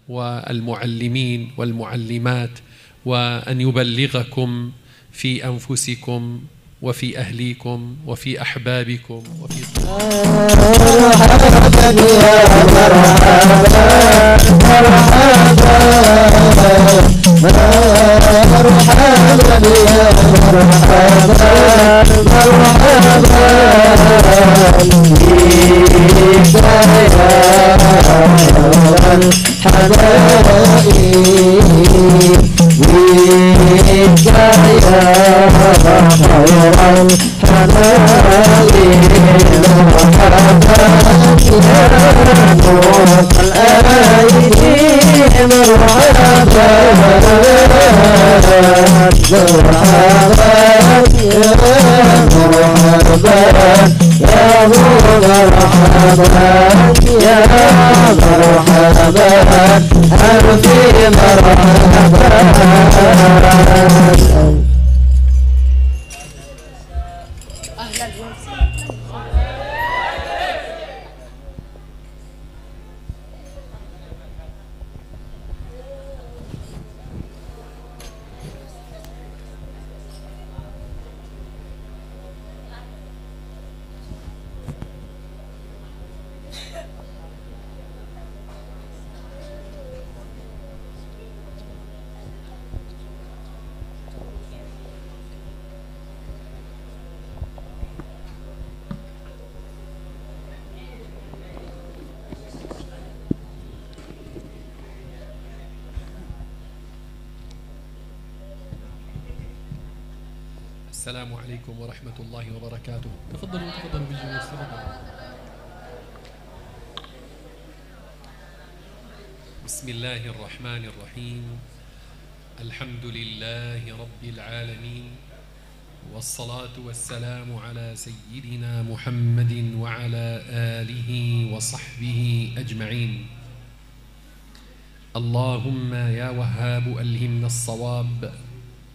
والمعلمين والمعلمات، وأن يبلغكم في أنفسكم وفي أهليكم وفي أحبابكم وفي السلام عليكم ورحمة الله وبركاته. تفضلوا بالجلوس. بسم الله الرحمن الرحيم. الحمد لله رب العالمين، والصلاة والسلام على سيدنا محمد وعلى آله وصحبه أجمعين. اللهم يا وهاب ألهمنا الصواب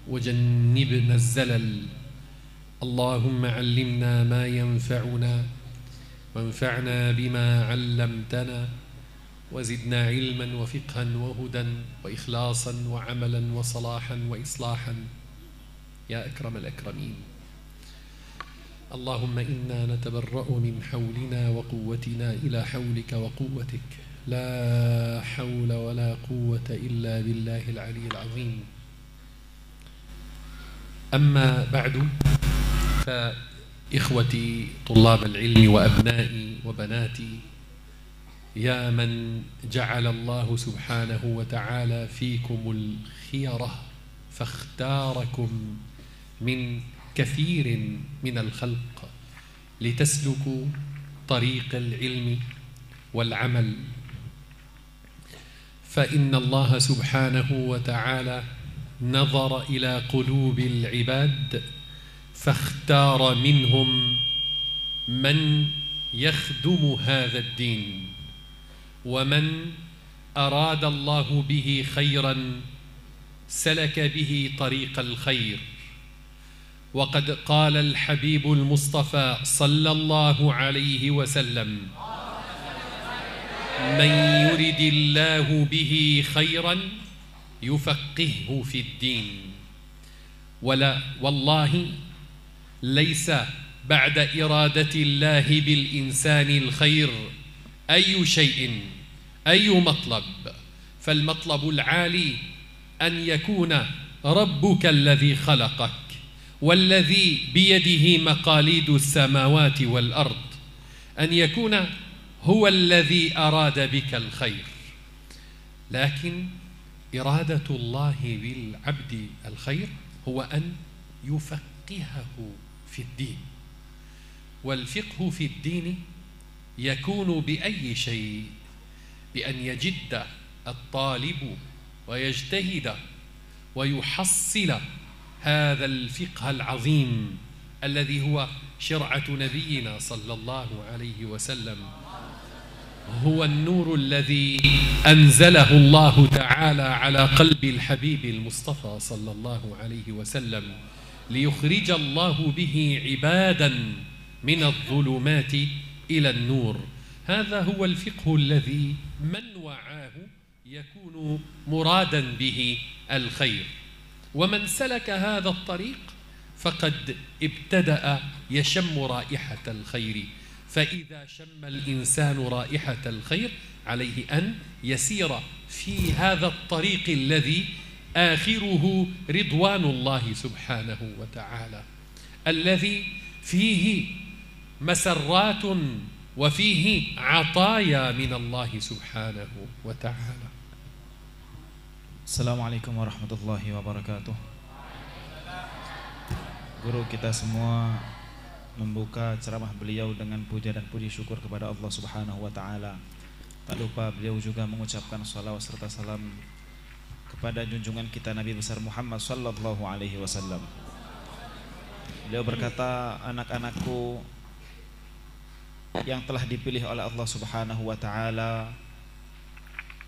وجنبنا الزلل. اللهم علمنا ما ينفعنا وانفعنا بما علمتنا، وزدنا علما وفقها وهدى وإخلاصا وعملا وصلاحا وإصلاحا يا أكرم الأكرمين. اللهم إنا نتبرأ من حولنا وقوتنا إلى حولك وقوتك، لا حول ولا قوة إلا بالله العلي العظيم. أما بعد، فإخوتي طلاب العلم وأبنائي وبناتي، يا من جعل الله سبحانه وتعالى فيكم الخيرة فاختاركم من كثير من الخلق لتسلكوا طريق العلم والعمل، فإن الله سبحانه وتعالى نظر إلى قلوب العباد فاختار منهم من يخدم هذا الدين، ومن أراد الله به خيرا سلك به طريق الخير. وقد قال الحبيب المصطفى صلى الله عليه وسلم: من يرد الله به خيرا يفقهه في الدين. والله ليس بعد إرادة الله بالإنسان الخير أي شيء، أي مطلب، فالمطلب العالي أن يكون ربك الذي خلقك والذي بيده مقاليد السماوات والأرض، أن يكون هو الذي أراد بك الخير. لكن إرادة الله بالعبد الخير هو أن يفقهه في الدين، والفقه في الدين يكون بأي شيء، بأن يجد الطالب ويجتهد ويحصل هذا الفقه العظيم الذي هو شرعة نبينا صلى الله عليه وسلم، هو النور الذي أنزله الله تعالى على قلب الحبيب المصطفى صلى الله عليه وسلم ليخرج الله به عبادا من الظلمات إلى النور. هذا هو الفقه الذي من وعاه يكون مرادا به الخير. ومن سلك هذا الطريق فقد ابتدأ يشم رائحة الخير، فإذا شم الإنسان رائحة الخير عليه أن يسير في هذا الطريق الذي آخره رضوان الله سبحانه وتعالى، الذي فيه مسرات وفيه عطايا من الله سبحانه وتعالى. Assalamualaikum warahmatullahi wabarakatuh. Guru kita semua membuka ceramah beliau dengan puja dan puji syukur kepada Allah Subhanahu wa taala. Tak lupa beliau juga mengucapkan salawat serta salam kepada junjungan kita Nabi besar Muhammad sallallahu alaihi wasallam. Beliau berkata, anak-anakku yang telah dipilih oleh Allah Subhanahu wa taala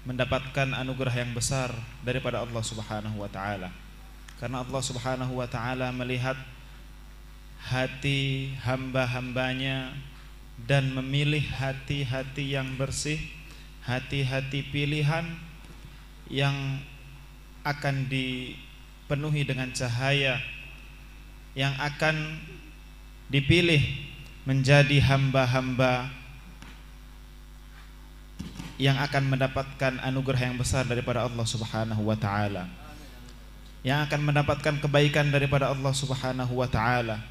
mendapatkan anugerah yang besar daripada Allah Subhanahu wa taala. Karena Allah Subhanahu wa taala melihat hati hamba-hambanya dan memilih hati-hati yang bersih, hati-hati pilihan yang akan dipenuhi dengan cahaya, yang akan dipilih menjadi hamba-hamba yang akan mendapatkan anugerah yang besar daripada Allah Subhanahu wa taala, yang akan mendapatkan kebaikan daripada Allah Subhanahu wa taala.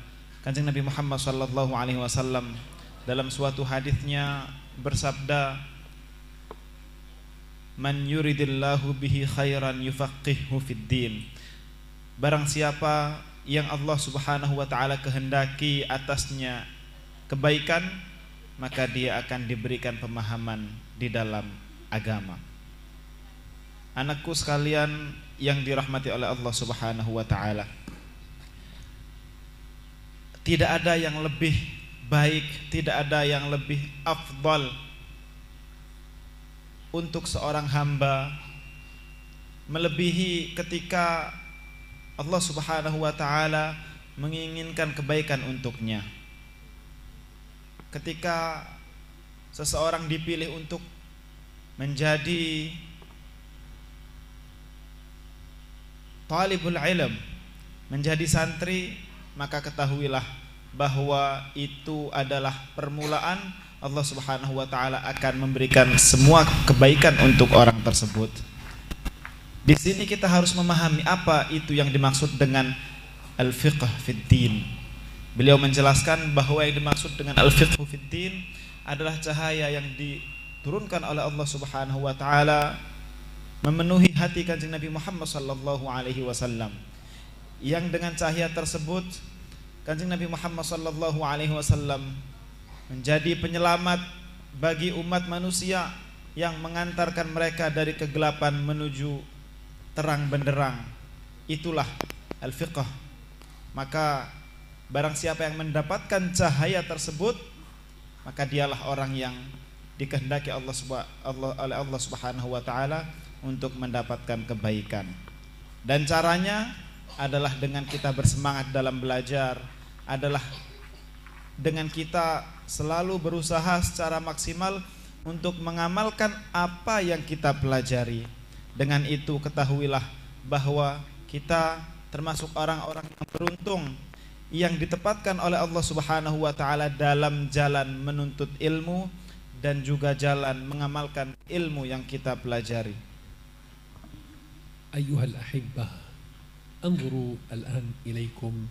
Kanjeng Nabi Muhammad sallallahu alaihi wasallam dalam suatu hadisnya bersabda, "Man yuridillahu bihi khairan yufaqihuhu fid din." Barang siapa yang Allah Subhanahu wa taala kehendaki atasnya kebaikan, maka dia akan diberikan pemahaman di dalam agama. Anakku sekalian yang dirahmati oleh Allah Subhanahu wa taala, tidak ada yang lebih baik, tidak ada yang lebih afdal untuk seorang hamba melebihi ketika Allah Subhanahu wa taala menginginkan kebaikan untuknya. Ketika seseorang dipilih untuk menjadi talibul ilm, menjadi santri, maka ketahuilah bahwa itu adalah permulaan Allah Subhanahu wa taala akan memberikan semua kebaikan untuk orang tersebut. Di sini kita harus memahami apa itu yang dimaksud dengan al-fiqh fid din. Beliau menjelaskan bahwa yang dimaksud dengan al-fiqh fid din adalah cahaya yang diturunkan oleh Allah Subhanahu wa taala memenuhi hati Kanjeng Nabi Muhammad sallallahu alaihi wasallam, yang dengan cahaya tersebut Kanjeng Nabi Muhammad sallallahu alaihi wasallam menjadi penyelamat bagi umat manusia yang mengantarkan mereka dari kegelapan menuju terang benderang. Itulah al-fiqh. Maka barang siapa yang mendapatkan cahaya tersebut, maka dialah orang yang dikehendaki oleh Allah Subhanahu wa taala untuk mendapatkan kebaikan. Dan caranya adalah dengan kita bersemangat dalam belajar, adalah dengan kita selalu berusaha secara maksimal untuk mengamalkan apa yang kita pelajari. Dengan itu ketahuilah bahwa kita termasuk orang-orang yang beruntung, yang ditempatkan oleh Allah Subhanahu wa taala dalam jalan menuntut ilmu dan juga jalan mengamalkan ilmu yang kita pelajari. Ayyuhal ahibbah, anzuru al-an ilaikum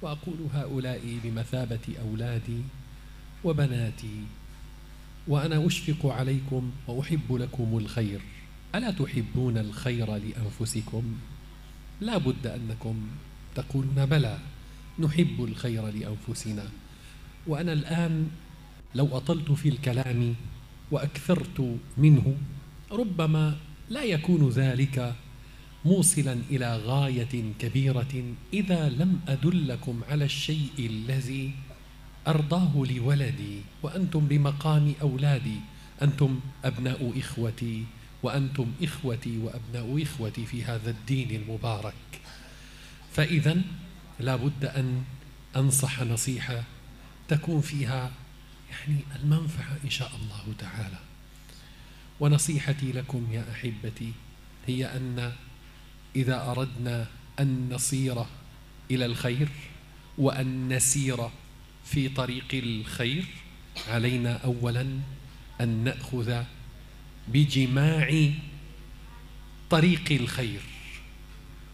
wa aqulu haula'i bimathabati awladi wa banati wa ana ushfiqu alaykum wa uhibbu lakumul khair. Ala tuhibbuna al-khayra li anfusikum? La budda annakum taquluna bala نحب الخير لأنفسنا. وأنا الآن لو أطلت في الكلام وأكثرت منه ربما لا يكون ذلك موصلا إلى غاية كبيرة إذا لم أدلكم على الشيء الذي أرضاه لولدي، وأنتم بمقام أولادي، أنتم أبناء إخوتي وأنتم إخوتي وأبناء إخوتي في هذا الدين المبارك. فإذا لا بد أن أنصح نصيحة تكون فيها المنفعة إن شاء الله تعالى. ونصيحتي لكم يا أحبتي هي أن إذا أردنا أن نصير إلى الخير وأن نسير في طريق الخير علينا أولا أن نأخذ بجماع طريق الخير،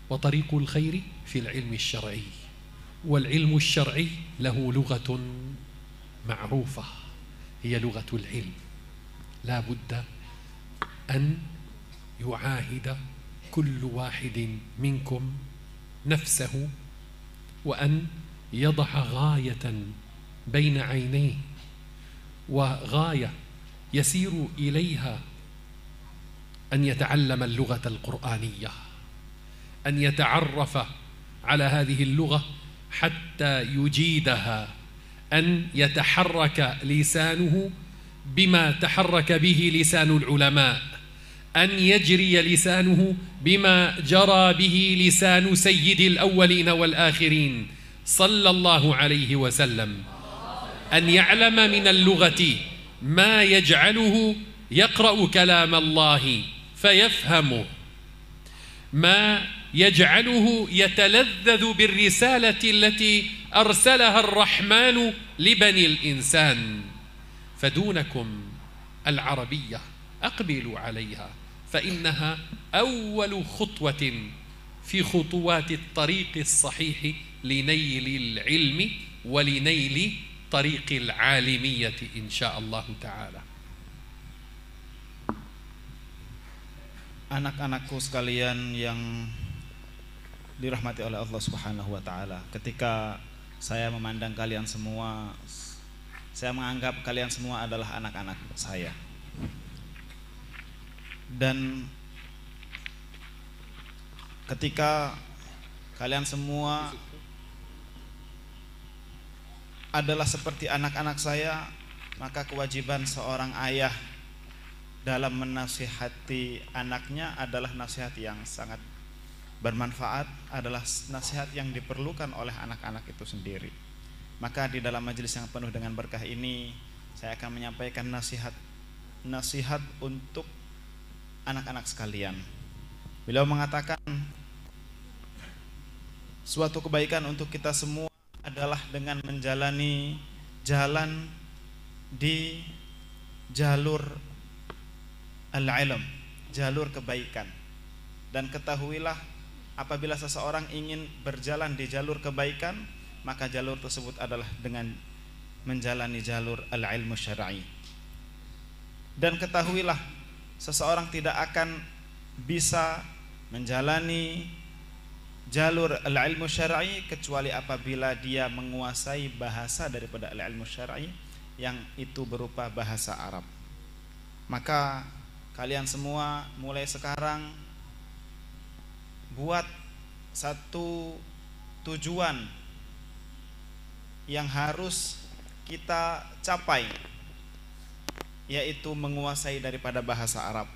وطريق الخير في العلم الشرعي، والعلم الشرعي له لغة معروفة هي لغة العلم. لا بد أن يعاهد كل واحد منكم نفسه وأن يضع غاية بين عينيه، وغاية يسير إليها أن يتعلم اللغة القرآنية، أن يتعرف على هذه اللغة حتى يجيدها، أن يتحرك لسانه بما تحرك به لسان العلماء، أن يجري لسانه بما جرى به لسان سيد الأولين والآخرين صلى الله عليه وسلم، أن يعلم من اللغة ما يجعله يقرأ كلام الله فيفهمه، ما يجعله يتلذذ بالرسالة التي أرسلها الرحمن لبني الإنسان. فدونكم العربية أقبلوا عليها، فإنها أول خطوة في خطوات الطريق الصحيح لنيل العلم ولنيل طريق العالمية إن شاء الله تعالى. Anak-anakku sekalian yang dirahmati oleh Allah Subhanahu wa taala, ketika saya memandang kalian semua, saya menganggap kalian semua adalah anak-anak saya. Dan ketika kalian semua adalah seperti anak-anak saya, maka kewajiban seorang ayah dalam menasihati anaknya adalah nasihat yang sangat bermanfaat, adalah nasihat yang diperlukan oleh anak-anak itu sendiri. Maka di dalam majelis yang penuh dengan berkah ini, saya akan menyampaikan nasihat untuk anak-anak sekalian. Beliau mengatakan suatu kebaikan untuk kita semua adalah dengan menjalani jalan di jalur al-ilm, jalur kebaikan. Dan ketahuilah, apabila seseorang ingin berjalan di jalur kebaikan, maka jalur tersebut adalah dengan menjalani jalur al-ilmu syar'i. Dan ketahuilah, seseorang tidak akan bisa menjalani jalur al-ilmu syar'i kecuali apabila dia menguasai bahasa daripada al-ilmu syar'i, yang itu berupa bahasa Arab. Maka kalian semua mulai sekarang buat satu tujuan yang harus kita capai, yaitu menguasai daripada bahasa Arab.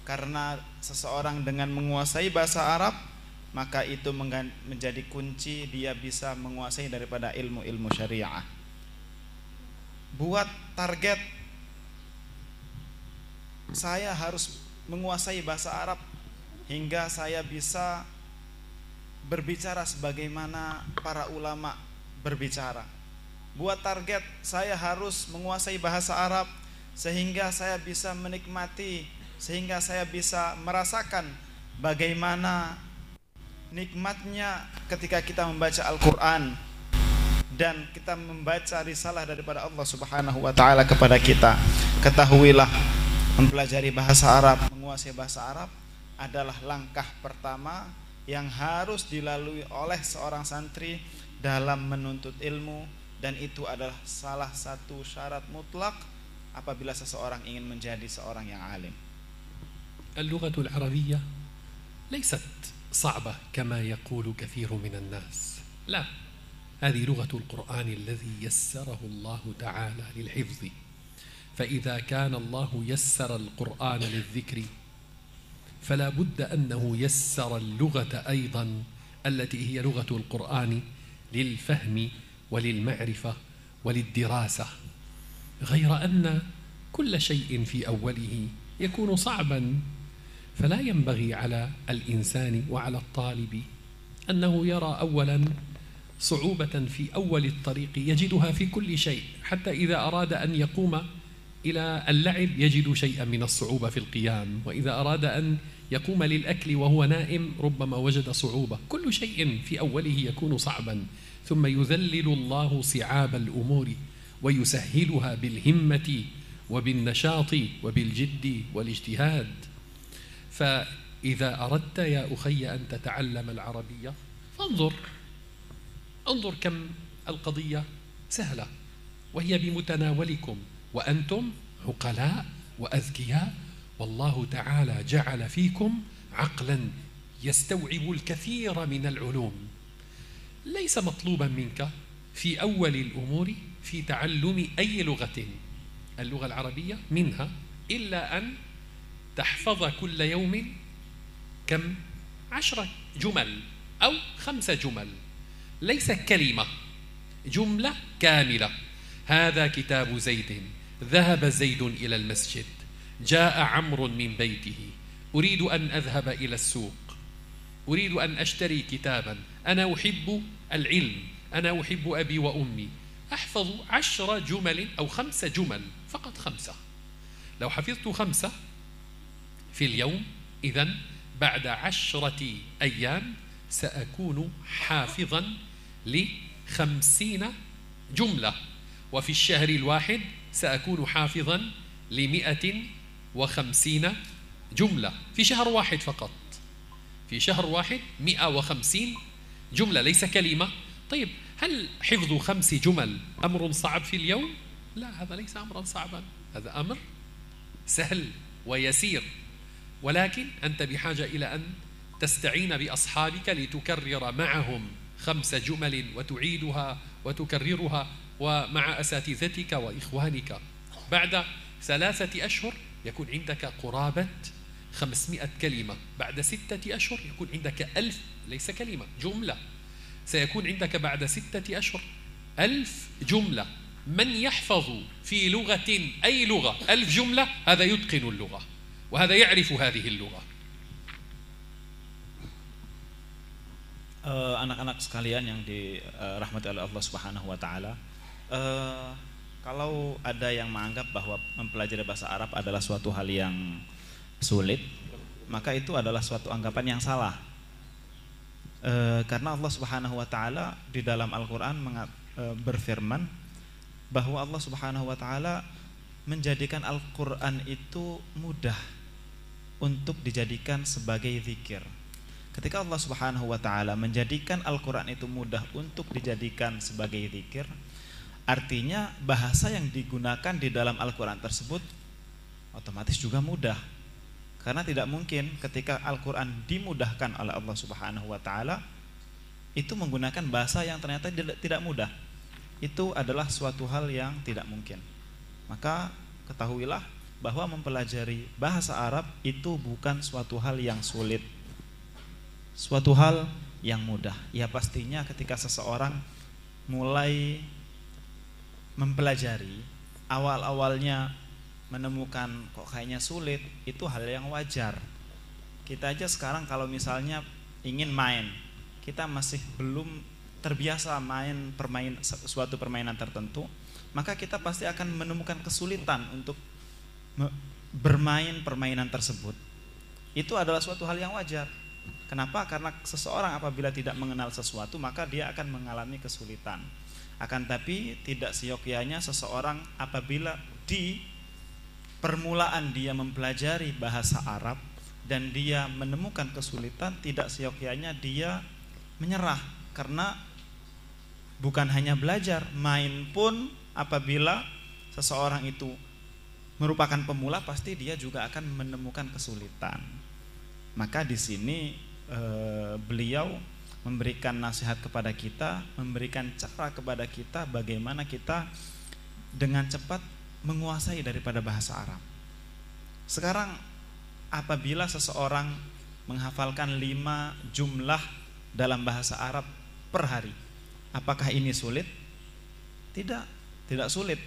Karena seseorang dengan menguasai bahasa Arab, maka itu menjadi kunci dia bisa menguasai daripada ilmu-ilmu syariah. Buat target, saya harus menguasai bahasa Arab hingga saya bisa berbicara sebagaimana para ulama berbicara. Buat target, saya harus menguasai bahasa Arab sehingga saya bisa menikmati, sehingga saya bisa merasakan bagaimana nikmatnya ketika kita membaca Al-Quran dan kita membaca risalah daripada Allah Subhanahu wa ta'ala kepada kita. Ketahuilah, mempelajari bahasa Arab, menguasai bahasa Arab adalah langkah pertama yang harus dilalui oleh seorang santri dalam menuntut ilmu, dan itu adalah salah satu syarat mutlak apabila seseorang ingin menjadi seorang yang alim. اللغة العربية ليست صعبة كما يقول كثير من الناس، لا، هذه لغة القرآن الذي يسره الله تعالى للحفظ. فإذا كان الله يسر القرآن للذكر فلا بد أنه يسر اللغة أيضا التي هي لغة القرآن للفهم وللمعرفة وللدراسة، غير أن كل شيء في أوله يكون صعبا. فلا ينبغي على الإنسان وعلى الطالب أنه يرى أولا صعوبة في أول الطريق يجدها في كل شيء، حتى إذا أراد أن يقوم إلى اللعب يجد شيئا من الصعوبة في القيام، وإذا أراد أن يقوم للأكل وهو نائم ربما وجد صعوبة. كل شيء في أوله يكون صعبا، ثم يذلل الله صعاب الأمور ويسهلها بالهمة وبالنشاط وبالجد والاجتهاد. فإذا أردت يا أخي أن تتعلم العربية انظر كم القضية سهلة، وهي بمتناولكم، وأنتم عقلاء وأذكياء، والله تعالى جعل فيكم عقلا يستوعب الكثير من العلوم. ليس مطلوبا منك في أول الأمور في تعلم أي لغة، اللغة العربية منها، إلا أن تحفظ كل يوم كم 10 جمل أو 5 جمل، ليس كلمة، جملة كاملة. هذا كتاب زيد، ذهب زيد إلى المسجد، جاء عمرو من بيته، أريد أن أذهب إلى السوق، أريد أن أشتري كتابا، أنا أحب العلم، أنا أحب أبي وأمي. أحفظ 10 جمل أو 5 جمل، فقط 5. لو حفظت 5 في اليوم، إذن بعد 10 أيام سأكون حافظا ل50 جملة، وفي الشهر الواحد سأكون حافظا ل150 جملة، في شهر واحد فقط، في شهر واحد 150 جملة، ليس كلمة. طيب هل حفظ 5 جمل أمر صعب في اليوم؟ لا، هذا ليس أمرا صعبا، هذا أمر سهل ويسير، ولكن أنت بحاجة إلى أن تستعين بأصحابك لتكرر معهم 5 جمل وتعيدها وتكررها، ومع أساتذتك وإخوانك. بعد 3 أشهر يكون عندك قرابة 500 كلمة، بعد 6 أشهر يكون عندك 1000، ليس كلمة، جملة. سيكون عندك بعد 6 أشهر 1000 جملة. من يحفظ في لغة أي لغة 1000 جملة هذا يتقن اللغة، وهذا يعرف هذه اللغة. Anak-anak sekalian yang dirahmati oleh Allah Subhanahu wa taala, kalau ada yang menganggap bahwa mempelajari bahasa Arab adalah suatu hal yang sulit, maka itu adalah suatu anggapan yang salah. Karena Allah Subhanahu wa taala di dalam Al-Qur'an berfirman bahwa Allah Subhanahu wa taala menjadikan Al-Qur'an itu mudah untuk dijadikan sebagai zikir. Ketika Allah Subhanahu wa taala menjadikan Al-Qur'an itu mudah untuk dijadikan sebagai zikir, artinya bahasa yang digunakan di dalam Al-Qur'an tersebut otomatis juga mudah. Karena tidak mungkin ketika Al-Qur'an dimudahkan oleh Allah Subhanahu wa taala itu menggunakan bahasa yang ternyata tidak mudah. Itu adalah suatu hal yang tidak mungkin. Maka ketahuilah bahwa mempelajari bahasa Arab itu bukan suatu hal yang sulit, suatu hal yang mudah. Ya pastinya ketika seseorang mulai mempelajari, awal-awalnya menemukan kok kayaknya sulit, itu hal yang wajar. Kita aja sekarang kalau misalnya ingin main, kita masih belum terbiasa suatu permainan tertentu, maka kita pasti akan menemukan kesulitan untuk bermain permainan tersebut. Itu adalah suatu hal yang wajar. Kenapa? Karena seseorang apabila tidak mengenal sesuatu maka dia akan mengalami kesulitan. Akan tapi tidak seyogyanya seseorang apabila di permulaan dia mempelajari bahasa Arab dan dia menemukan kesulitan, tidak seyogyanya dia menyerah. Karena bukan hanya belajar, main pun apabila seseorang itu merupakan pemula pasti dia juga akan menemukan kesulitan. Maka di sini beliau memberikan nasihat kepada kita, memberikan cara kepada kita bagaimana kita dengan cepat menguasai daripada bahasa Arab. Sekarang apabila seseorang menghafalkan 5 jumlah dalam bahasa Arab per hari, apakah ini sulit? Tidak sulit.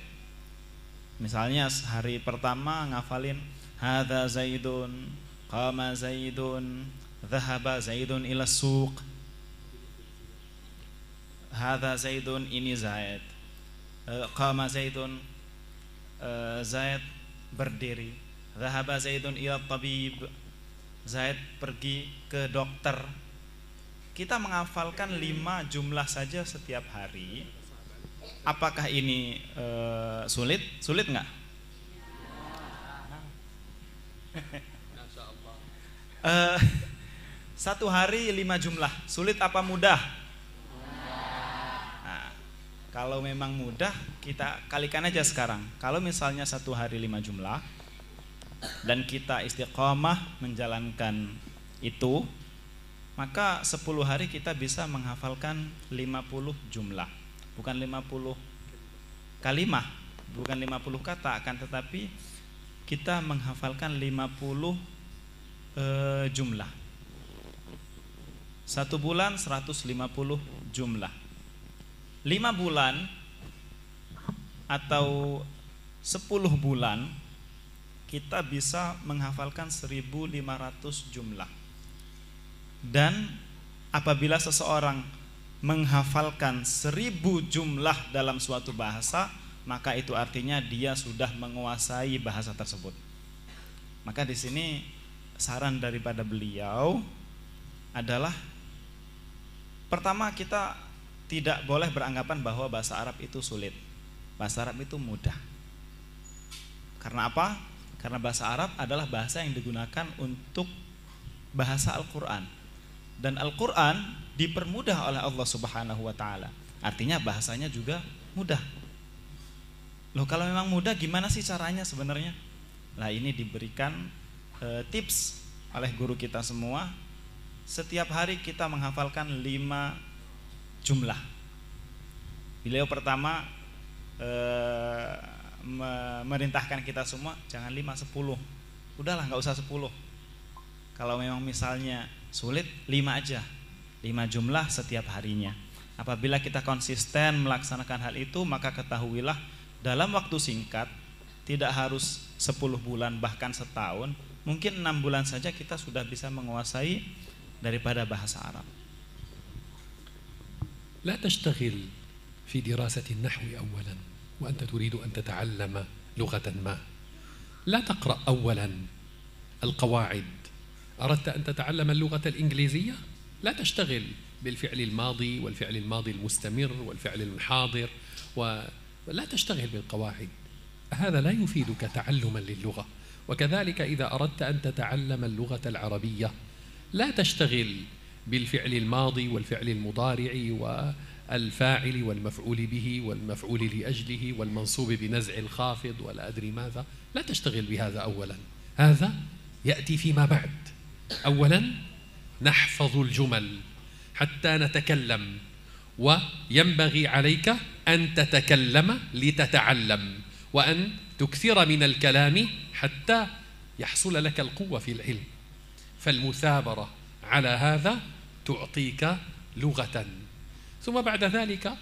Misalnya hari pertama ngafalin hadza Zaidun, qama Zaidun, dhahaba Zaidun ila suq. Hadza Zaidun, ini Zaid. Qama Zaidun, Zaid berdiri. Dhahaba Zaidun ila tabib, Zaid pergi ke dokter. Kita menghafalkan 5 jumlah saja setiap hari. Apakah ini sulit? Sulit nggak? Satu hari 5 jumlah. Sulit apa mudah? Nah, kalau memang mudah, kita kalikan aja sekarang. Kalau misalnya satu hari 5 jumlah dan kita istiqomah menjalankan itu, maka 10 hari kita bisa menghafalkan 50 jumlah. Bukan 50 kalimah, bukan 50 kata, akan tetapi kita menghafalkan 50 jumlah. 1 bulan 150 jumlah. 5 bulan atau 10 bulan kita bisa menghafalkan 1500 jumlah. Dan apabila seseorang menghafalkan 1000 jumlah dalam suatu bahasa, maka itu artinya dia sudah menguasai bahasa tersebut. Maka di sini saran daripada beliau adalah, pertama, kita tidak boleh beranggapan bahwa bahasa Arab itu sulit. Bahasa Arab itu mudah. Karena apa? Karena bahasa Arab adalah bahasa yang digunakan untuk bahasa Al-Quran. Dan Al-Quran dipermudah oleh Allah Subhanahu wa ta'ala. Artinya bahasanya juga mudah. Loh, kalau memang mudah, gimana sih caranya sebenarnya? Nah, ini diberikan tips oleh guru kita semua. Setiap hari kita menghafalkan 5 jumlah. Beliau pertama memerintahkan kita semua jangan 5, 10. Udahlah, gak usah 10. Kalau memang misalnya sulit, 5 aja. 5 jumlah setiap harinya. Apabila kita konsisten melaksanakan hal itu, maka ketahuilah dalam waktu singkat, tidak harus 10 bulan bahkan setahun, mungkin 6 bulan saja kita sudah bisa menguasai daripada bahasa Arab. لا تشتغل في دراسة النحو أولا وأنت تريد أن تتعلم لغة ما. لا تقرأ أولا القواعد. أردت أن تتعلم اللغة الإنجليزية؟ لا تشتغل بالفعل الماضي والفعل الماضي المستمر والفعل الحاضر ولا تشتغل بالقواعد. هذا لا يفيدك تعلما للغة. وكذلك إذا أردت أن تتعلم اللغة العربية لا تشتغل بالفعل الماضي والفعل المضارع والفاعل والمفعول به والمفعول لأجله والمنصوب بنزع الخافض ولا أدري ماذا. لا تشتغل بهذا أولا، هذا يأتي فيما بعد. أولا نحفظ الجمل حتى نتكلم، وينبغي عليك أن تتكلم لتتعلم، وأن تكثر من الكلام حتى يحصل لك القوة في العلم. فالمثابرة على هذا تعطيك لغة. ثم بعد ذلك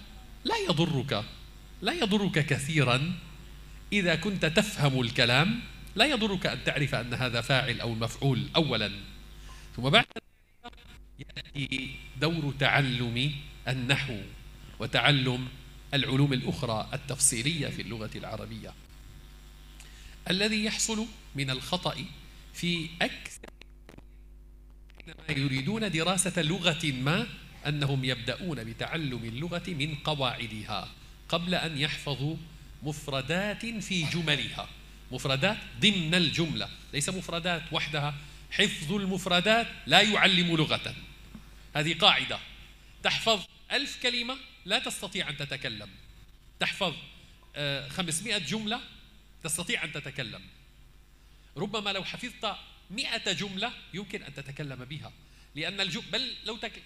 لا يضرك كثيرا إذا كنت تفهم الكلام، لا يضرك أن تعرف أن هذا فاعل أو مفعول أولا. ثم بعد ذلك يأتي دور تعلم النحو وتعلم العلوم الأخرى التفصيلية في اللغة العربية. الذي يحصل من الخطأ في أكثر حينما يريدون دراسة لغة ما أنهم يبدأون بتعلم اللغة من قواعدها قبل أن يحفظوا مفردات في جملها. مفردات ضمن الجملة، ليس مفردات وحدها. حفظ المفردات لا يعلم لغة. هذه قاعدة. تحفظ 1000 كلمة لا تستطيع أن تتكلم. تحفظ 500 جملة تستطيع أن تتكلم. ربما لو حفظت 100 جملة يمكن أن تتكلم بها، لأن بل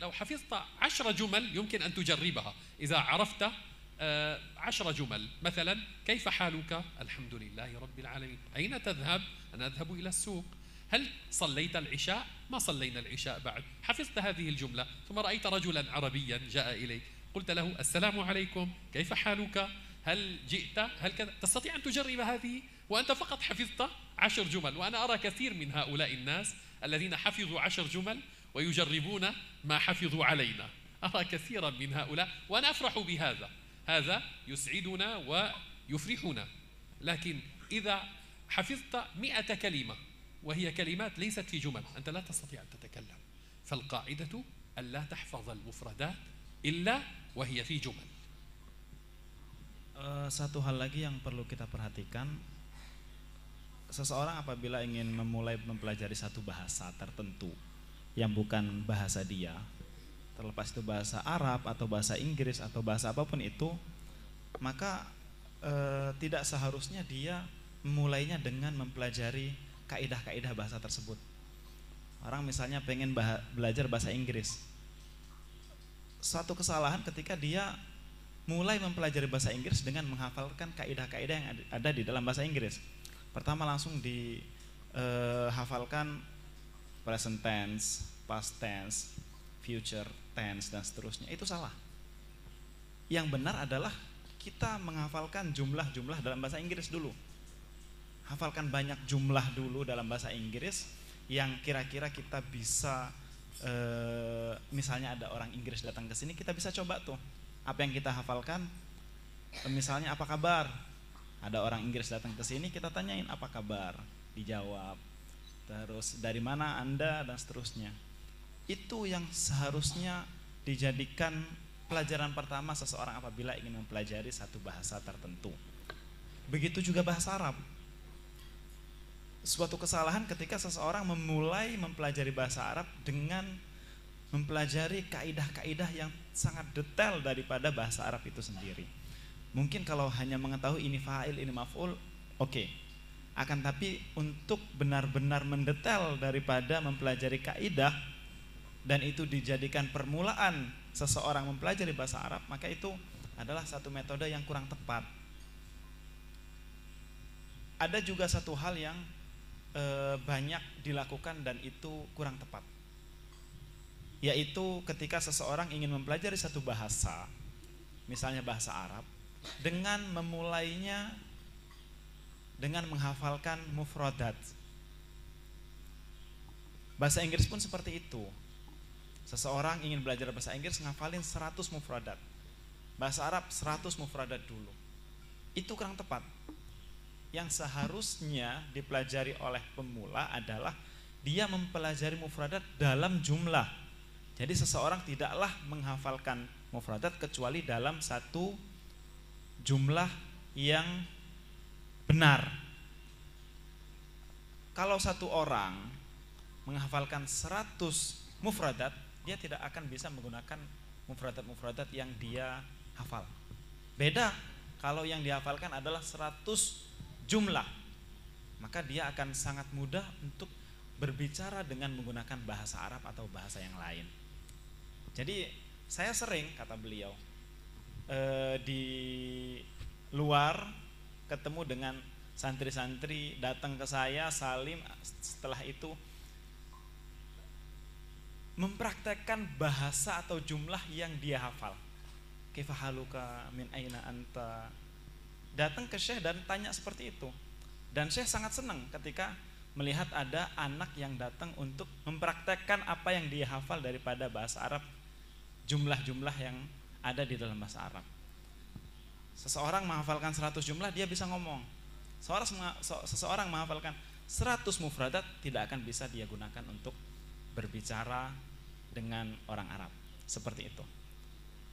لو حفظت 10 جمل يمكن أن تجربها. إذا عرفت 10 جمل، مثلا كيف حالك؟ الحمد لله رب العالمين. أين تذهب؟ أنا أذهب إلى السوق. هل صليت العشاء؟ ما صلينا العشاء بعد. حفظت هذه الجملة، ثم رأيت رجلا عربيا جاء إليك، قلت له السلام عليكم، كيف حالك؟ هل جئت؟ هل كذا؟ تستطيع أن تجرب هذه وأنت فقط حفظت 10 جمل، وأنا أرى كثير من هؤلاء الناس الذين حفظوا 10 جمل ويجربون ما حفظوا علينا. أرى كثيرا من هؤلاء وأنا أفرح بهذا، هذا يسعدنا ويفرحنا. لكن إذا حفظت 100 كلمة وهي كلمات ليست في جمل، أنت لا تستطيع أن تتكلم. فالقاعدة ألا تحفظ المفردات إلا وهي في جمل. Satu hal lagi yang perlu kita perhatikan, seseorang apabila ingin memulai mempelajari satu bahasa tertentu yang bukan bahasa dia, terlepas itu bahasa Arab atau bahasa Inggris atau bahasa apapun itu, maka tidak seharusnya dia memulainya dengan mempelajari kaidah-kaidah bahasa tersebut. Orang misalnya pengen belajar bahasa Inggris, suatu kesalahan ketika dia mulai mempelajari bahasa Inggris dengan menghafalkan kaidah-kaidah yang ada di dalam bahasa Inggris. Pertama langsung dihafalkan present tense, past tense, future tense dan seterusnya. Itu salah. Yang benar adalah kita menghafalkan jumlah-jumlah dalam bahasa Inggris dulu. Hafalkan banyak jumlah dulu dalam bahasa Inggris yang kira-kira kita bisa, misalnya ada orang Inggris datang ke sini, kita bisa coba tuh apa yang kita hafalkan. Misalnya apa kabar? Ada orang Inggris datang ke sini, kita tanyain apa kabar, dijawab. Terus dari mana Anda dan seterusnya. Itu yang seharusnya dijadikan pelajaran pertama seseorang apabila ingin mempelajari satu bahasa tertentu. Begitu juga bahasa Arab. Suatu kesalahan ketika seseorang memulai mempelajari bahasa Arab dengan mempelajari kaidah-kaidah yang sangat detail daripada bahasa Arab itu sendiri. Mungkin kalau hanya mengetahui ini fa'il, ini maf'ul, oke. Akan tapi untuk benar-benar mendetail daripada mempelajari kaidah dan itu dijadikan permulaan seseorang mempelajari bahasa Arab, maka itu adalah satu metode yang kurang tepat. Ada juga satu hal yang banyak dilakukan dan itu kurang tepat, yaitu ketika seseorang ingin mempelajari satu bahasa, misalnya bahasa Arab, dengan memulainya dengan menghafalkan mufradat. Bahasa Inggris pun seperti itu. Seseorang ingin belajar bahasa Inggris ngafalin 100 mufradat. Bahasa Arab 100 mufradat dulu. Itu kurang tepat. Yang seharusnya dipelajari oleh pemula adalah dia mempelajari mufradat dalam jumlah. Jadi seseorang tidaklah menghafalkan mufradat kecuali dalam satu jumlah yang benar. Kalau satu orang menghafalkan 100 mufradat, dia tidak akan bisa menggunakan mufradat-mufradat yang dia hafal. Beda kalau yang dihafalkan adalah 100 jumlah, maka dia akan sangat mudah untuk berbicara dengan menggunakan bahasa Arab atau bahasa yang lain. Jadi saya sering, kata beliau, di luar ketemu dengan santri-santri datang ke saya, salim, setelah itu mempraktekkan bahasa atau jumlah yang dia hafal. Kaifa haluka, min aina anta. Datang ke Syekh dan tanya seperti itu. Dan Syekh sangat senang ketika melihat ada anak yang datang untuk mempraktekkan apa yang dia hafal daripada bahasa Arab, jumlah-jumlah yang ada di dalam bahasa Arab. Seseorang menghafalkan 100 jumlah, dia bisa ngomong. Seseorang menghafalkan 100 mufradat, tidak akan bisa dia gunakan untuk berbicara dengan orang Arab. Seperti itu.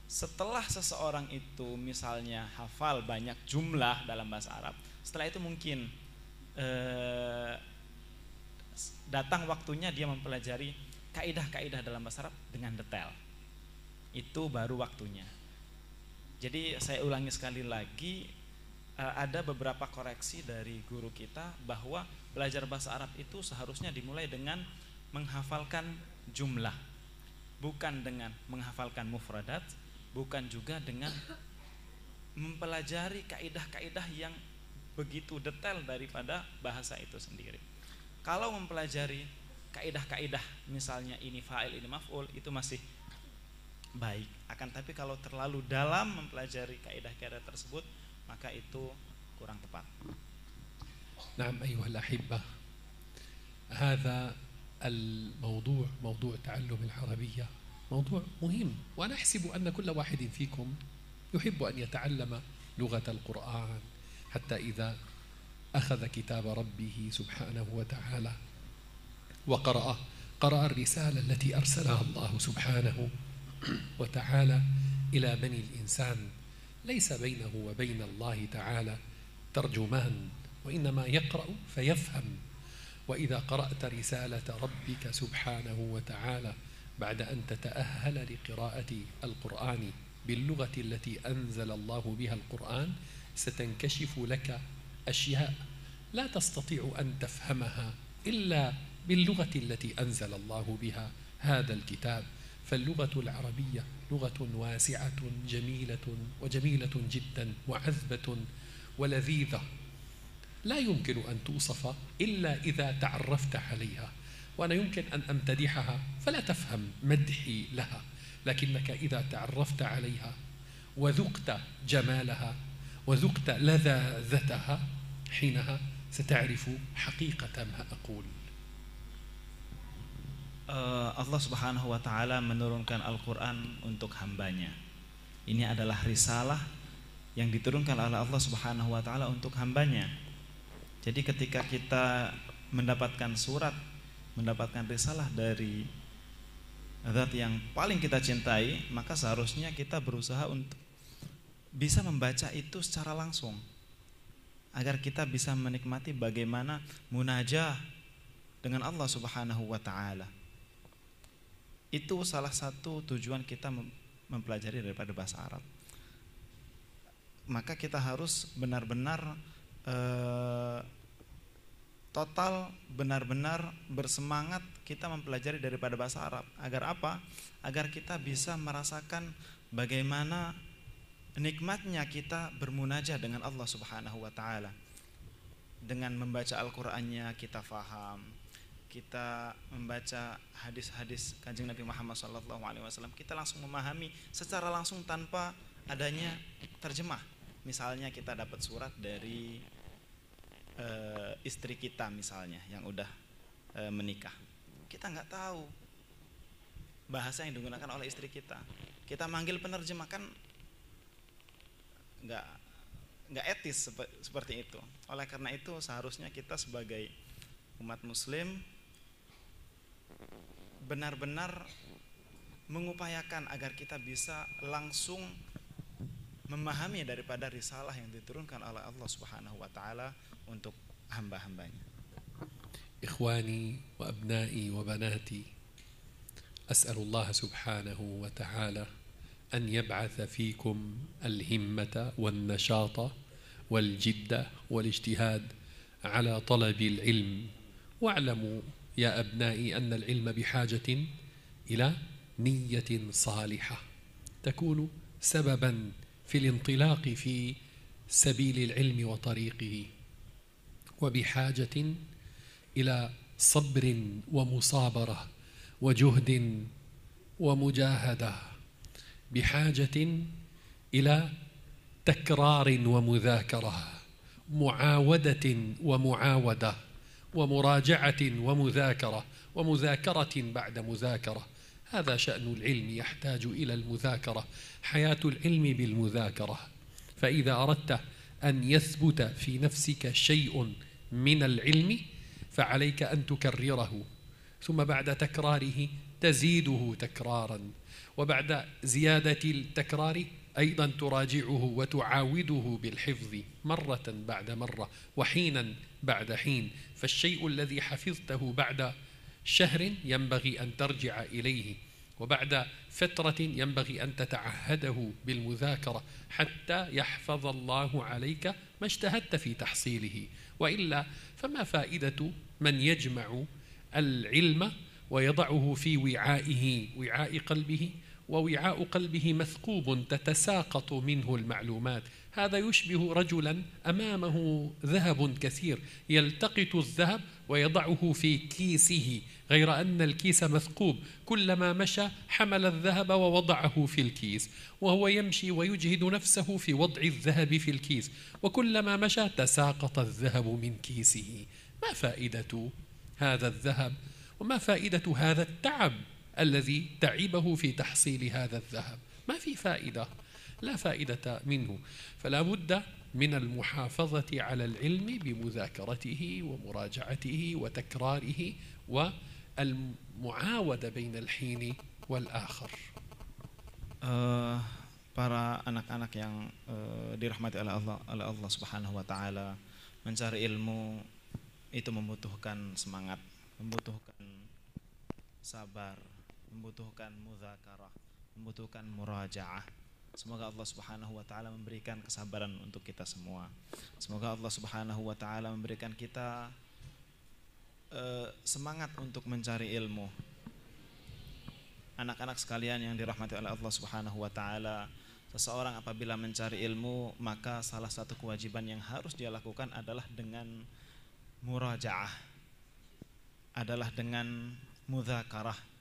Setelah seseorang itu misalnya hafal banyak jumlah dalam bahasa Arab, setelah itu mungkin datang waktunya dia mempelajari kaidah-kaidah dalam bahasa Arab dengan detail. Itu baru waktunya. Jadi saya ulangi sekali lagi, ada beberapa koreksi dari guru kita bahwa belajar bahasa Arab itu seharusnya dimulai dengan menghafalkan jumlah, bukan dengan menghafalkan mufradat, bukan juga dengan mempelajari kaidah-kaidah yang begitu detail daripada bahasa itu sendiri. Kalau mempelajari kaidah-kaidah misalnya ini fa'il, ini maf'ul, itu masih baik. Akan tapi kalau terlalu dalam mempelajari kaidah-kaidah tersebut, maka itu kurang tepat. نعم أيها الأحبة، هذا الموضوع، موضوع تعلم العربية، موضوع مهم، وأنا أحسب أن كل واحد فيكم يحب أن يتعلم لغة القرآن، حتى إذا أخذ كتاب ربه سبحانه وتعالى قرأ الرسالة التي أرسلها الله سبحانه وتعالى إلى بني الإنسان. ليس بينه وبين الله تعالى ترجمان، وإنما يقرأ فيفهم. وإذا قرأت رسالة ربك سبحانه وتعالى بعد أن تتأهل لقراءة القرآن باللغة التي أنزل الله بها القرآن، ستنكشف لك أشياء لا تستطيع أن تفهمها إلا باللغة التي أنزل الله بها هذا الكتاب. فاللغة العربية لغة واسعة جميلة جدا وعذبة ولذيذة، لا يمكن أن توصف إلا إذا تعرفت عليها. وأنا يمكن أن أمتدحها فلا تفهم مدحي لها، لكنك إذا تعرفت عليها وذقت جمالها وذقت لذاذتها، حينها ستعرف حقيقة ما أقول. Allah Subhanahu wa Ta'ala menurunkan Al-Quran untuk hambanya. Ini adalah risalah yang diturunkan oleh Allah Subhanahu wa Ta'ala untuk hambanya. Jadi ketika kita mendapatkan surat, mendapatkan risalah dari zat yang paling kita cintai, maka seharusnya kita berusaha untuk bisa membaca itu secara langsung, agar kita bisa menikmati bagaimana munajah dengan Allah Subhanahu wa Ta'ala. Itu salah satu tujuan kita mempelajari daripada bahasa Arab. Maka kita harus benar-benar total, benar-benar bersemangat kita mempelajari daripada bahasa Arab. Agar apa? Agar kita bisa merasakan bagaimana nikmatnya kita bermunajah dengan Allah Subhanahu wa Ta'ala. Dengan membaca Al-Qur'annya kita faham, kita membaca hadis-hadis Kanjeng Nabi Muhammad SAW, kita langsung memahami secara langsung tanpa adanya terjemah. Misalnya kita dapat surat dari istri kita misalnya yang udah menikah, kita nggak tahu bahasa yang digunakan oleh istri kita, kita manggil penerjemah, kan nggak etis seperti itu. Oleh karena itu seharusnya kita sebagai umat muslim benar-benar mengupayakan agar kita bisa langsung memahami daripada risalah yang diturunkan oleh Allah Subhanahu wa Ta'ala untuk hamba-hambanya. Ikhwani wa abnai wa banati, as'alullah subhanahu wa ta'ala أن يبعث فيكم الهمة والنشاط والجدة والاجتهاد على طلب العلم. واعلموا يا أبنائي أن العلم بحاجة إلى نية صالحة تكون سببا في الانطلاق في سبيل العلم وطريقه، وبحاجة إلى صبر ومصابرة وجهد ومجاهدة، بحاجة إلى تكرار ومذاكرة، معاودة ومعاودة، ومراجعة ومذاكرة، ومذاكرة بعد مذاكرة. هذا شأن العلم، يحتاج إلى المذاكرة، حياة العلم بالمذاكرة. فإذا أردت أن يثبت في نفسك شيء من العلم فعليك أن تكرره، ثم بعد تكراره تزيده تكرارا، وبعد زيادة التكرار أيضا تراجعه وتعاوده بالحفظ مرة بعد مرة وحينا بعد حين. فالشيء الذي حفظته بعد شهر ينبغي أن ترجع إليه، وبعد فترة ينبغي أن تتعهده بالمذاكرة حتى يحفظ الله عليك ما اجتهدت في تحصيله. وإلا فما فائدة من يجمع العلم ويضعه في وعاء قلبه، ووعاء قلبه مثقوب تتساقط منه المعلومات. هذا يشبه رجلا أمامه ذهب كثير يلتقط الذهب ويضعه في كيسه، غير أن الكيس مثقوب، كلما مشى حمل الذهب ووضعه في الكيس، وهو يمشي ويجهد نفسه في وضع الذهب في الكيس، وكلما مشى تساقط الذهب من كيسه. ما فائدة هذا الذهب وما فائدة هذا التعب الذي تعبه في تحصيل هذا الذهب؟ ما في فائدة، لا فائدة منه. فلا بد من المحافظة على العلم بمذاكرته ومراجعته وتكراره والمعاودة بين الحين والآخر. Para anak-anak yang dirahmati oleh Allah Subhanahu wa taala, mencari ilmu itu membutuhkan semangat, membutuhkan sabar, membutuhkan mudzakarah, membutuhkan murajaah. Semoga Allah Subhanahu wa taala memberikan kesabaran untuk kita semua. Semoga Allah Subhanahu wa taala memberikan kita semangat untuk mencari ilmu. Anak-anak sekalian yang dirahmati oleh Allah Subhanahu wa taala, seseorang apabila mencari ilmu, maka salah satu kewajiban yang harus dia lakukan adalah dengan murajaah, adalah dengan mudzakarah.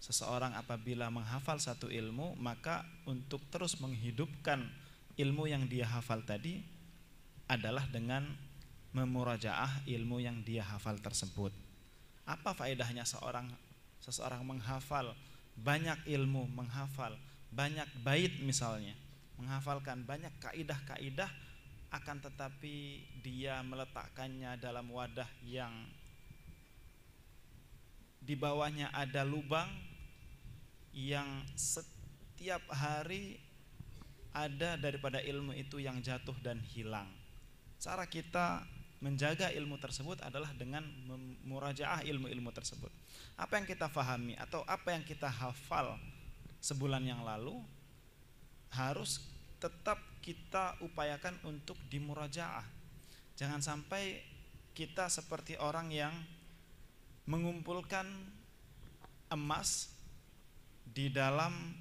Seseorang apabila menghafal satu ilmu, maka untuk terus menghidupkan ilmu yang dia hafal tadi adalah dengan memurajaah ilmu yang dia hafal tersebut. Apa faedahnya seseorang menghafal banyak ilmu, menghafal banyak bait misalnya, menghafalkan banyak kaidah-kaidah, akan tetapi dia meletakkannya dalam wadah yang di bawahnya ada lubang yang setiap hari ada daripada ilmu itu yang jatuh dan hilang. Cara kita menjaga ilmu tersebut adalah dengan memurajaah ilmu-ilmu tersebut. Apa yang kita fahami atau apa yang kita hafal sebulan yang lalu harus tetap kita upayakan untuk dimurajaah. Jangan sampai kita seperti orang yang mengumpulkan emas di dalam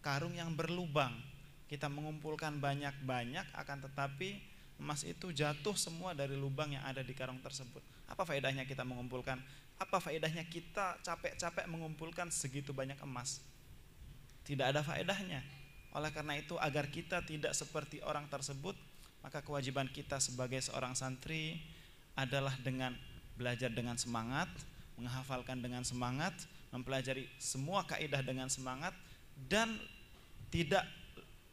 karung yang berlubang. Kita mengumpulkan banyak-banyak, akan tetapi emas itu jatuh semua dari lubang yang ada di karung tersebut. Apa faedahnya kita mengumpulkan? Apa faedahnya kita capek-capek mengumpulkan segitu banyak emas? Tidak ada faedahnya. Oleh karena itu, agar kita tidak seperti orang tersebut, maka kewajiban kita sebagai seorang santri adalah dengan belajar dengan semangat, menghafalkan dengan semangat, mempelajari semua kaidah dengan semangat, dan tidak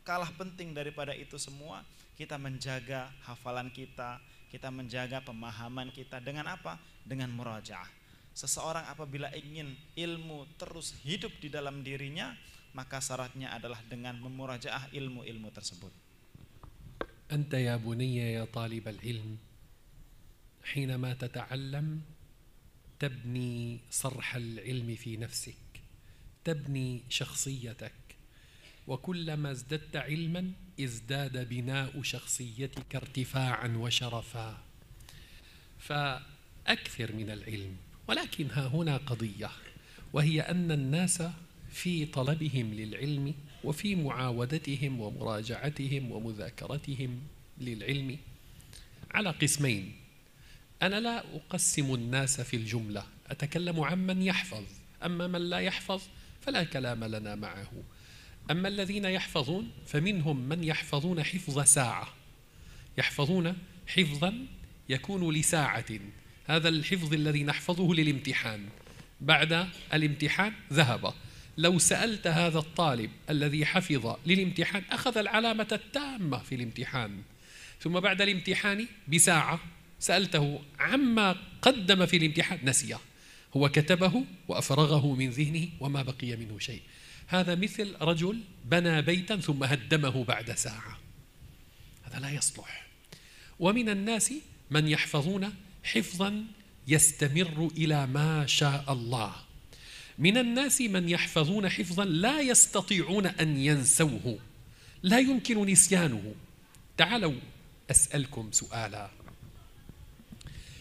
kalah penting daripada itu semua, kita menjaga hafalan kita, kita menjaga pemahaman kita dengan apa? Dengan murajaah. Seseorang apabila ingin ilmu terus hidup di dalam dirinya, maka syaratnya adalah dengan memurajaah ilmu-ilmu tersebut. Anta ya bunayya ya talib al-ilm, حينما تتعلم تبني صرح العلم في نفسك، تبني شخصيتك، وكلما ازددت علما ازداد بناء شخصيتك ارتفاعا وشرفا. فأكثر من العلم. ولكن ها هنا قضية، وهي أن الناس في طلبهم للعلم وفي معاودتهم ومراجعتهم ومذاكرتهم للعلم على قسمين. أنا لا أقسم الناس في الجملة، أتكلم عمن يحفظ. أما من لا يحفظ فلا كلام لنا معه. أما الذين يحفظون فمنهم من يحفظون حفظ ساعة، يحفظون حفظا يكون لساعة. هذا الحفظ الذي نحفظه للامتحان، بعد الامتحان ذهب. لو سألت هذا الطالب الذي حفظ للامتحان أخذ العلامة التامة في الامتحان، ثم بعد الامتحان بساعة سألته عما قدم في الامتحان نسيه، هو كتبه وأفرغه من ذهنه وما بقي منه شيء. هذا مثل رجل بنى بيتا ثم هدمه بعد ساعة، هذا لا يصلح. ومن الناس من يحفظون حفظا يستمر إلى ما شاء الله. من الناس من يحفظون حفظا لا يستطيعون أن ينسوه، لا يمكن نسيانه. تعالوا أسألكم سؤالا،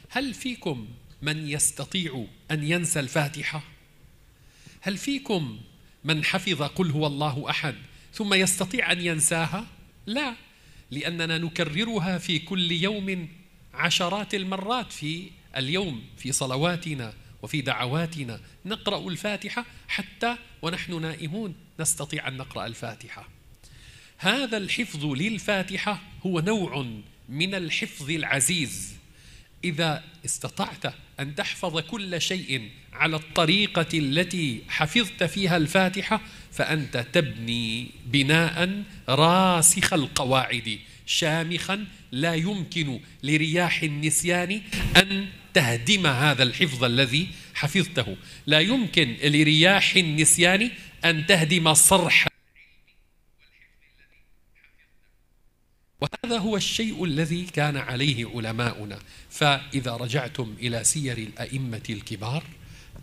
هل فيكم من يستطيع أن ينسى الفاتحة؟ هل فيكم من حفظ قل هو الله أحد ثم يستطيع أن ينساها؟ لا. لأننا نكررها في كل يوم عشرات المرات في اليوم في صلواتنا وفي دعواتنا. نقرأ الفاتحة حتى ونحن نائمون نستطيع أن نقرأ الفاتحة. هذا الحفظ للفاتحة هو نوع من الحفظ العزيز. إذا استطعت أن تحفظ كل شيء على الطريقة التي حفظت فيها الفاتحة فأنت تبني بناء راسخ القواعد شامخا لا يمكن لرياح النسيان أن تهدم هذا الحفظ الذي حفظته. لا يمكن لرياح النسيان أن تهدم صرح. وهذا هو الشيء الذي كان عليه علماؤنا. فإذا رجعتم إلى سير الأئمة الكبار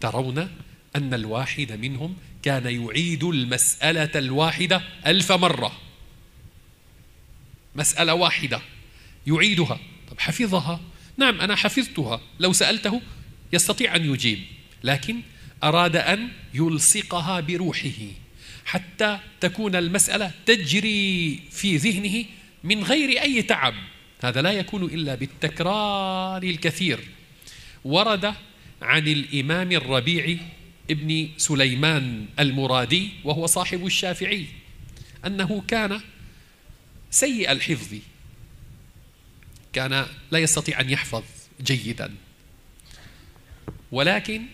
ترون أن الواحد منهم كان يعيد المسألة الواحدة 1000 مرة. مسألة واحدة يعيدها. طب حفظها؟ نعم أنا حفظتها. لو سألته يستطيع أن يجيب، لكن أراد أن يلصقها بروحه حتى تكون المسألة تجري في ذهنه من غير أي تعب. هذا لا يكون إلا بالتكرار الكثير. ورد عن الإمام الربيع ابن سليمان المرادي وهو صاحب الشافعي أنه كان سيء الحفظ، كان لا يستطيع أن يحفظ جيدا، ولكن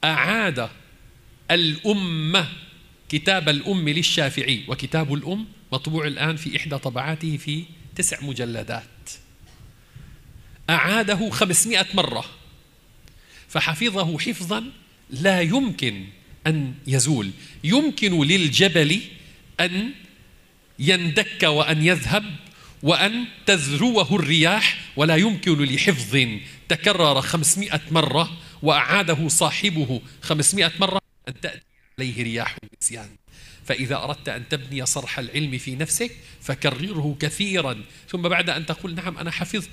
أعاد الأمة كتاب الأم للشافعي، وكتاب الأم مطبوع الآن في إحدى طبعاته في 9 مجلدات، أعاده 500 مرة فحفظه حفظا لا يمكن أن يزول. يمكن للجبل أن يندك وأن يذهب وأن تذروه الرياح، ولا يمكن لحفظ تكرر 500 مرة وأعاده صاحبه 500 مرة أن تأتي عليه رياح النسيان. فإذا أردت أن تبني صرح العلم في نفسك فكرره كثيرا، ثم بعد أن تقول نعم أنا حفظت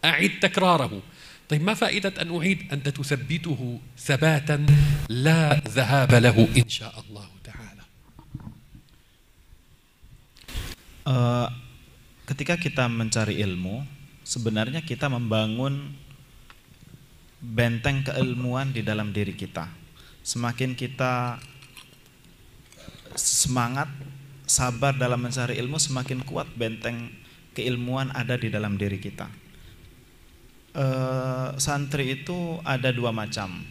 أعد تكراره. طيب ما فائدة أن أعيد؟ أنت تثبته ثباتا لا ذهاب له إن شاء الله تعالى. Ketika kita mencari ilmu, sebenarnya kita membangun benteng keilmuan di dalam diri kita. Semakin kita semangat, sabar dalam mencari ilmu, semakin kuat benteng keilmuan ada di dalam diri kita. Santri itu ada 2 macam.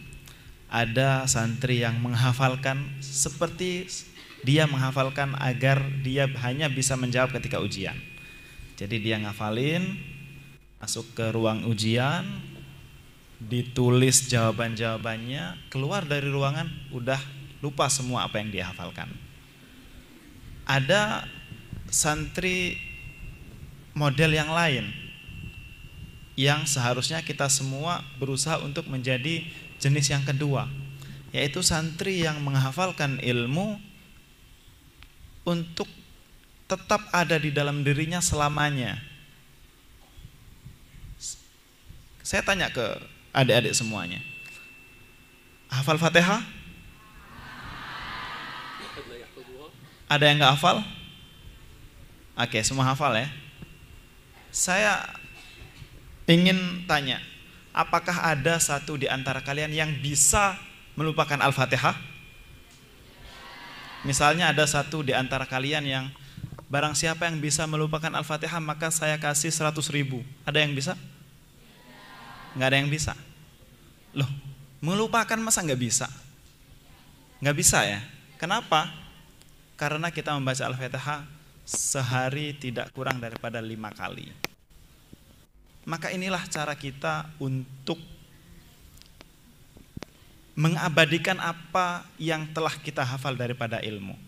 Ada santri yang menghafalkan seperti dia menghafalkan agar dia hanya bisa menjawab ketika ujian. Jadi dia ngafalin, masuk ke ruang ujian, ditulis jawaban-jawabannya, keluar dari ruangan udah lupa semua apa yang dia hafalkan. Ada santri model yang lain yang seharusnya kita semua berusaha untuk menjadi jenis yang kedua, yaitu santri yang menghafalkan ilmu untuk tetap ada di dalam dirinya selamanya. Saya tanya ke adik-adik semuanya, hafal Fatihah? Ada yang gak hafal? Oke, semua hafal ya. Saya ingin tanya, apakah ada satu di antara kalian yang bisa melupakan Al-Fatihah? Misalnya ada satu di antara kalian yang barang siapa yang bisa melupakan Al-Fatihah maka saya kasih 100.000. Ada yang bisa? Nggak ada yang bisa. Loh, melupakan masa nggak bisa? Nggak bisa ya? Kenapa? Karena kita membaca Al-Fatihah sehari tidak kurang daripada 5 kali. Maka inilah cara kita untuk mengabadikan apa yang telah kita hafal daripada ilmu.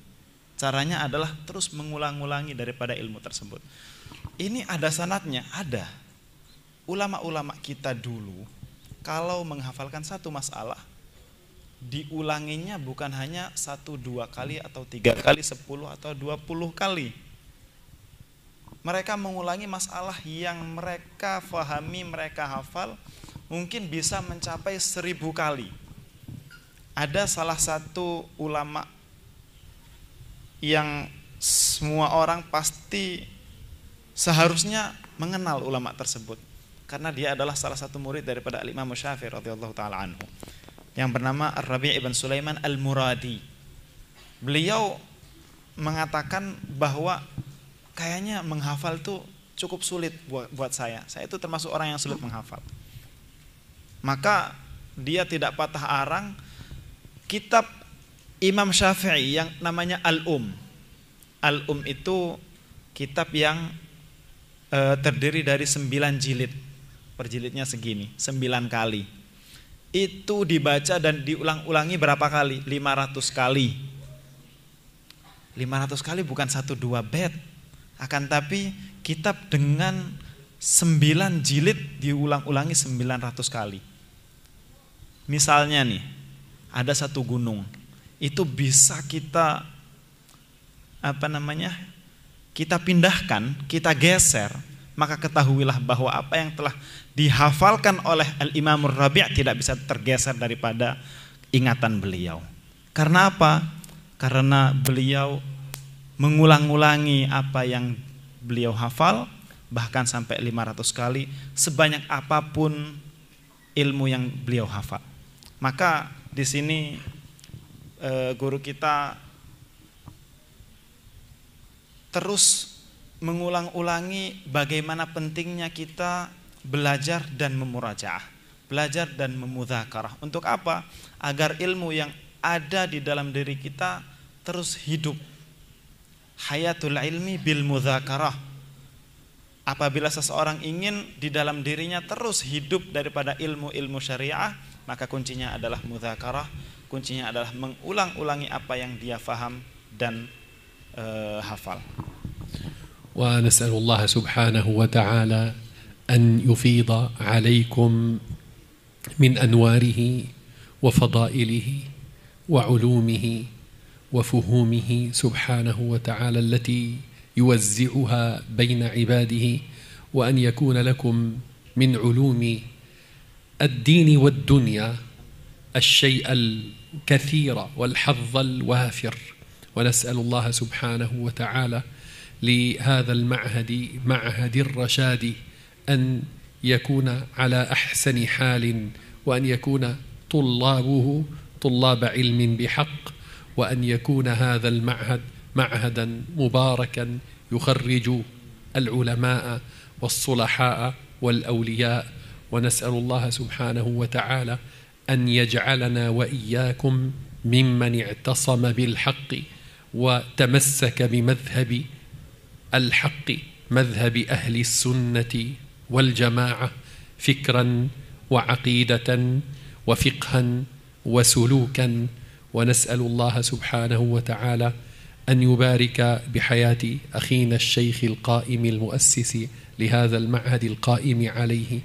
Caranya adalah terus mengulang-ulangi daripada ilmu tersebut. Ini ada sanadnya, ada. Ulama-ulama kita dulu kalau menghafalkan satu masalah, diulanginya bukan hanya 1-2 kali atau 3 kali, 10 atau 20 kali. Mereka mengulangi masalah yang mereka fahami, mereka hafal, mungkin bisa mencapai 1000 kali. Ada salah satu ulama yang semua orang pasti seharusnya mengenal ulama tersebut, karena dia adalah salah satu murid daripada Al-Imam Syafi'i radhiyallahu taala anhu, yang bernama Ar-Rabi' ibn Sulaiman Al-Muradi. Beliau mengatakan bahwa kayaknya menghafal tuh cukup sulit buat saya. Saya itu termasuk orang yang sulit menghafal. Maka dia tidak patah arang kitab Imam Syafi'i yang namanya Al-Um. Al-Um itu kitab yang terdiri dari 9 jilid. Per jilidnya segini, 9 kali. Itu dibaca dan diulang-ulangi berapa kali? 500 kali. 500 kali bukan 1-2 bait. Akan tapi kitab dengan 9 jilid diulang-ulangi 900 kali. Misalnya nih, ada satu gunung, itu bisa kita kita pindahkan, kita geser, maka ketahuilah bahwa apa yang telah dihafalkan oleh Al-Imam Ar-Rabi' tidak bisa tergeser daripada ingatan beliau. Karena apa? Karena beliau mengulang-ulangi apa yang beliau hafal, bahkan sampai 500 kali, sebanyak apapun ilmu yang beliau hafal. Maka di sini guru kita terus mengulang-ulangi bagaimana pentingnya kita belajar dan memurajaah, belajar dan memudzakarah. Untuk apa? Agar ilmu yang ada di dalam diri kita terus hidup. Hayatul ilmi bil mudzakarah. Apabila seseorang ingin di dalam dirinya terus hidup daripada ilmu-ilmu syariah, maka kuncinya adalah mudzakarah, kuncinya adalah mengulang-ulangi apa yang dia faham dan hafal. ونسأل الله سبحانه وتعالى أن يفيض عليكم من أنواره وفضائله وعلومه وفهومه سبحانه وتعالى التي يوزعها بين عباده، وأن يكون لكم من علوم الدين والدنيا الشيء الكثير والحظ الوافر. ونسأل الله سبحانه وتعالى لهذا المعهد، معهد الرشاد، أن يكون على أحسن حال، وأن يكون طلابه طلاب علم بحق، وأن يكون هذا المعهد معهدا مباركا يخرج العلماء والصلحاء والأولياء. ونسأل الله سبحانه وتعالى أن يجعلنا وإياكم ممن اعتصم بالحق وتمسك بمذهب الحق، مذهب أهل السنة والجماعة، فكرا وعقيدة وفقها وسلوكا. ونسأل الله سبحانه وتعالى أن يبارك بحياة أخينا الشيخ القائم المؤسس لهذا المعهد القائم عليه،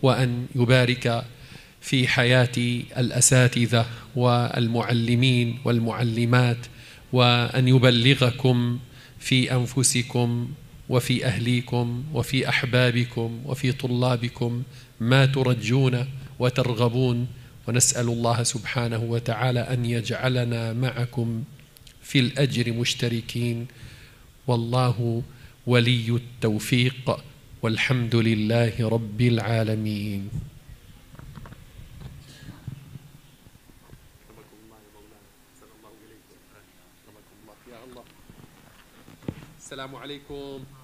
وأن يبارك في حياة الأساتذة والمعلمين والمعلمات، وأن يبلغكم في أنفسكم وفي أهليكم وفي أحبابكم وفي طلابكم ما ترجون وترغبون. ونسأل الله سبحانه وتعالى أن يجعلنا معكم في الأجر مشتركين. والله ولي التوفيق، والحمد لله رب العالمين. السلام عليكم.